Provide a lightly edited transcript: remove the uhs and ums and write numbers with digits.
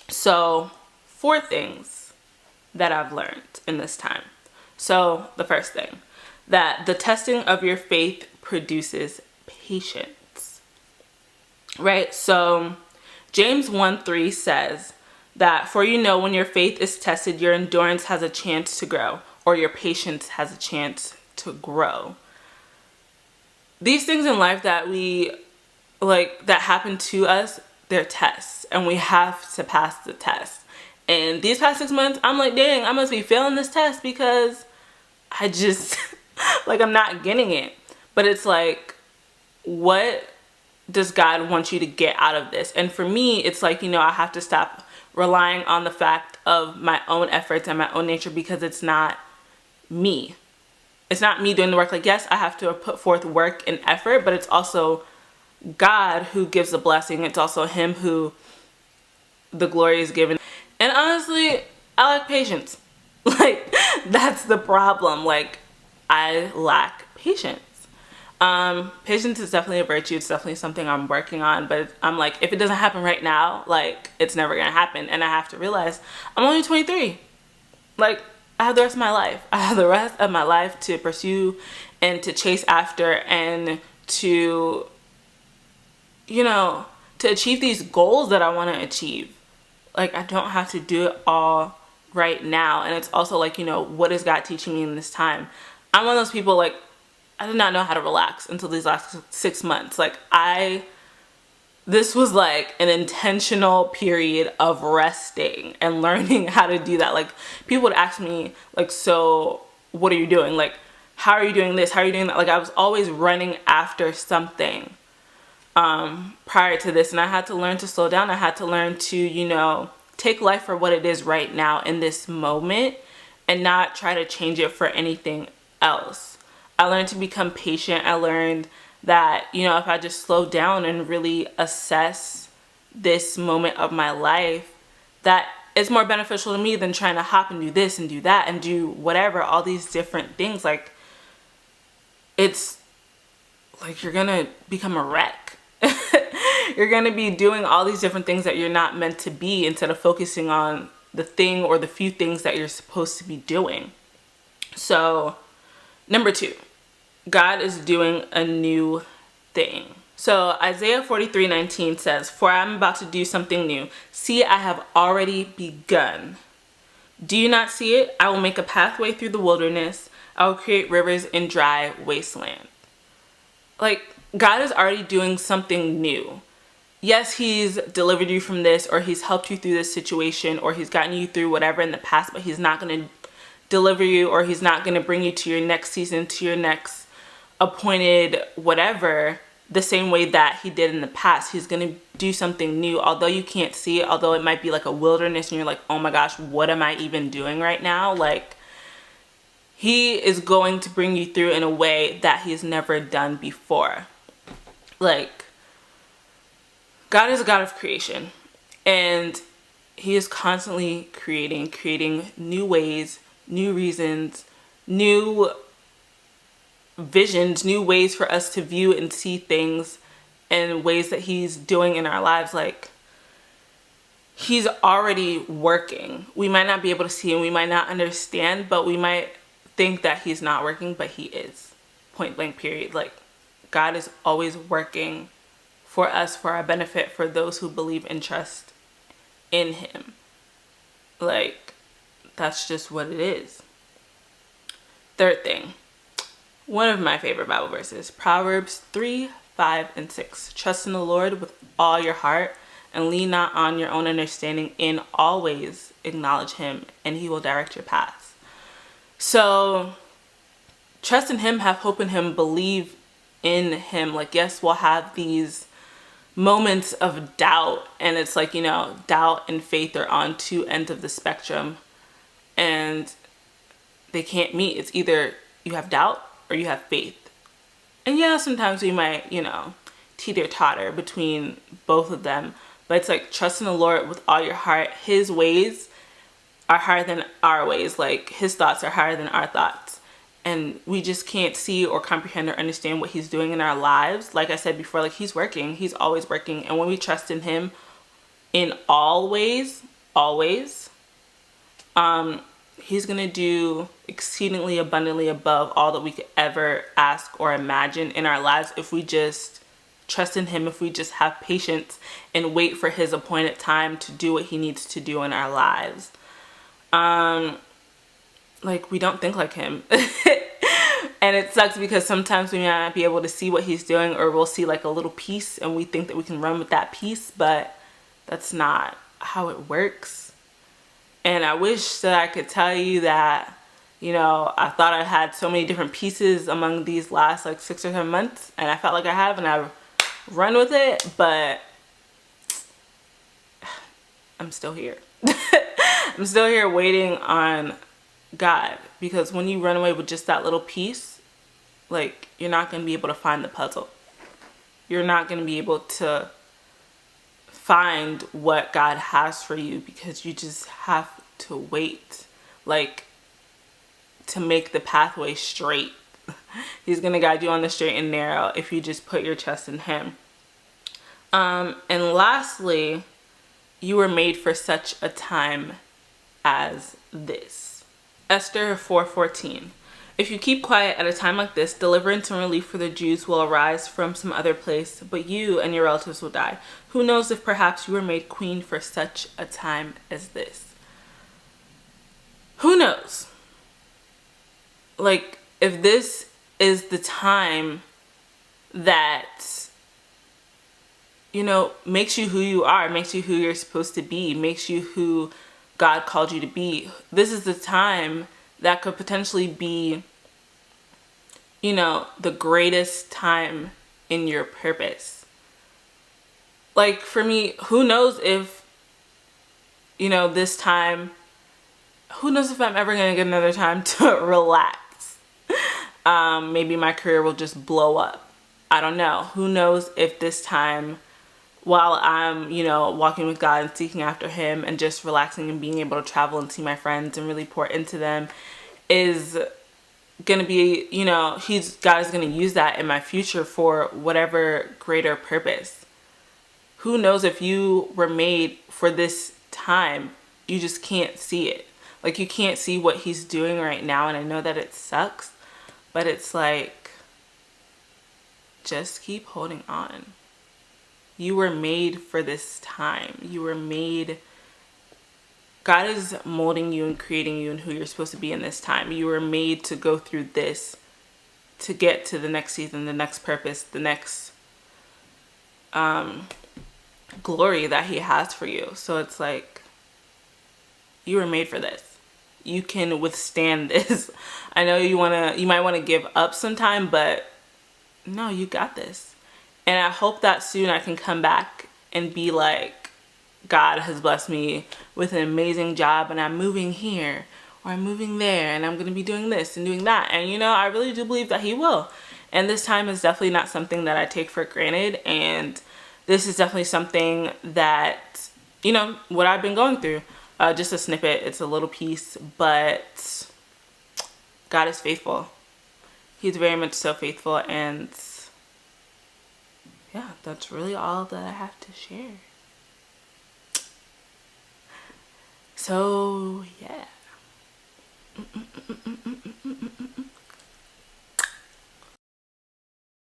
So 4 things that I've learned in this time. So the first thing, that the testing of your faith produces patience, right? So James 1:3 says that, for you know, when your faith is tested, your endurance has a chance to grow, or your patience has a chance to grow. These things in life that that happen to us, they're tests, and we have to pass the test. And these past 6 months, I'm like, dang, I must be failing this test because I just, I'm not getting it. But it's like, what does God want you to get out of this? And for me, it's like, I have to stop relying on the fact of my own efforts and my own nature, because it's not me. It's not me doing the work. Like, yes, I have to put forth work and effort, but it's also God who gives the blessing. It's also Him who the glory is given. And honestly, I lack patience. That's the problem. I lack patience. Patience is definitely a virtue. It's definitely something I'm working on, but I'm like, if it doesn't happen right now, it's never gonna happen. And I have to realize I'm only 23. I have the rest of my life. I have the rest of my life to pursue and to chase after and to, to achieve these goals that I want to achieve. I don't have to do it all right now. And it's also what is God teaching me in this time? I'm one of those people, I did not know how to relax until these last 6 months. This was an intentional period of resting and learning how to do that. People would ask me, so what are you doing? How are you doing this? How are you doing that? I was always running after something prior to this. And I had to learn to slow down. I had to learn to, take life for what it is right now in this moment and not try to change it for anything else. I learned to become patient. I learned that, if I just slow down and really assess this moment of my life, that it's more beneficial to me than trying to hop and do this and do that and do whatever, all these different things. It's you're gonna become a wreck. You're gonna be doing all these different things that you're not meant to be, instead of focusing on the thing or the few things that you're supposed to be doing. So, number 2, God is doing a new thing. So Isaiah 43:19 says, for I'm about to do something new. See, I have already begun. Do you not see it? I will make a pathway through the wilderness. I will create rivers in dry wasteland. God is already doing something new. Yes, He's delivered you from this, or He's helped you through this situation, or He's gotten you through whatever in the past, but He's not going to deliver you, or He's not going to bring you to your next season, to your next appointed whatever, the same way that He did in the past. He's going to do something new, although you can't see it, although it might be like a wilderness and you're like, oh my gosh, what am I even doing right now? He is going to bring you through in a way that He's never done before. God is a God of creation, and He is constantly creating new ways, new reasons, new visions, new ways for us to view and see things, and ways that He's doing in our lives. He's already working. We might not be able to see and we might not understand, but we might think that He's not working, but He is. Point blank period. God is always working for us, for our benefit, for those who believe and trust in Him. That's just what it is. Third thing, one of my favorite Bible verses, Proverbs 3:5-6. Trust in the Lord with all your heart and lean not on your own understanding. In all ways acknowledge Him, and He will direct your paths. So trust in Him, have hope in Him, believe in Him. Yes, we'll have these moments of doubt, and it's doubt and faith are on 2 ends of the spectrum, and they can't meet. It's either you have doubt or you have faith. And yeah, sometimes we might, teeter-totter between both of them, but it's trust in the Lord with all your heart. His ways are higher than our ways. His thoughts are higher than our thoughts. And we just can't see or comprehend or understand what He's doing in our lives. Like I said before, He's working. He's always working. And when we trust in Him in all ways, always. He's gonna do exceedingly abundantly above all that we could ever ask or imagine in our lives if we just trust in him, if we just have patience and wait for his appointed time to do what he needs to do in our lives. Like, we don't think like him. And it sucks because sometimes we might not be able to see what he's doing, or we'll see like a little piece and we think that we can run with that piece, but that's not how it works. And I wish that I could tell you that, you know, I thought I had so many different pieces among these last like 6 or 7 months, and I felt like I have, and I've run with it, but I'm still here. I'm still here waiting on God, because when you run away with just that little piece, like, you're not going to be able to find the puzzle. You're not going to be able to find what God has for you, because you just have to wait, like, to make the pathway straight. He's going to guide you on the straight and narrow if you just put your trust in him. And lastly, you were made for such a time as this. Esther 4:14. If you keep quiet at a time like this, deliverance and relief for the Jews will arise from some other place, but you and your relatives will die. Who knows if perhaps you were made queen for such a time as this? Who knows? Like, if this is the time that, you know, makes you who you are, makes you who you're supposed to be, makes you who God called you to be, this is the time that could potentially be, you know, the greatest time in your purpose. Like, for me, who knows if, you know, this time, who knows if I'm ever going to get another time to relax. Maybe my career will just blow up. I don't know. Who knows if this time, while I'm, you know, walking with God and seeking after him and just relaxing and being able to travel and see my friends and really pour into them, is gonna be, you know, God is gonna use that in my future for whatever greater purpose. Who knows if you were made for this time, you just can't see it. Like, you can't see what he's doing right now, and I know that it sucks, but it's like, just keep holding on. You were made for this time. You were made, God is molding you and creating you and who you're supposed to be in this time. You were made to go through this to get to the next season, the next purpose, the next glory that he has for you. So it's like, you were made for this. You can withstand this. I know you might want to give up sometime, but no, you got this. And I hope that soon I can come back and be like, God has blessed me with an amazing job, and I'm moving here, or I'm moving there, and I'm going to be doing this and doing that. And, you know, I really do believe that he will. And this time is definitely not something that I take for granted. And this is definitely something that, you know, what I've been going through. Just a snippet. It's a little piece, but God is faithful. He's very much so faithful. And yeah, that's really all that I have to share. So, yeah.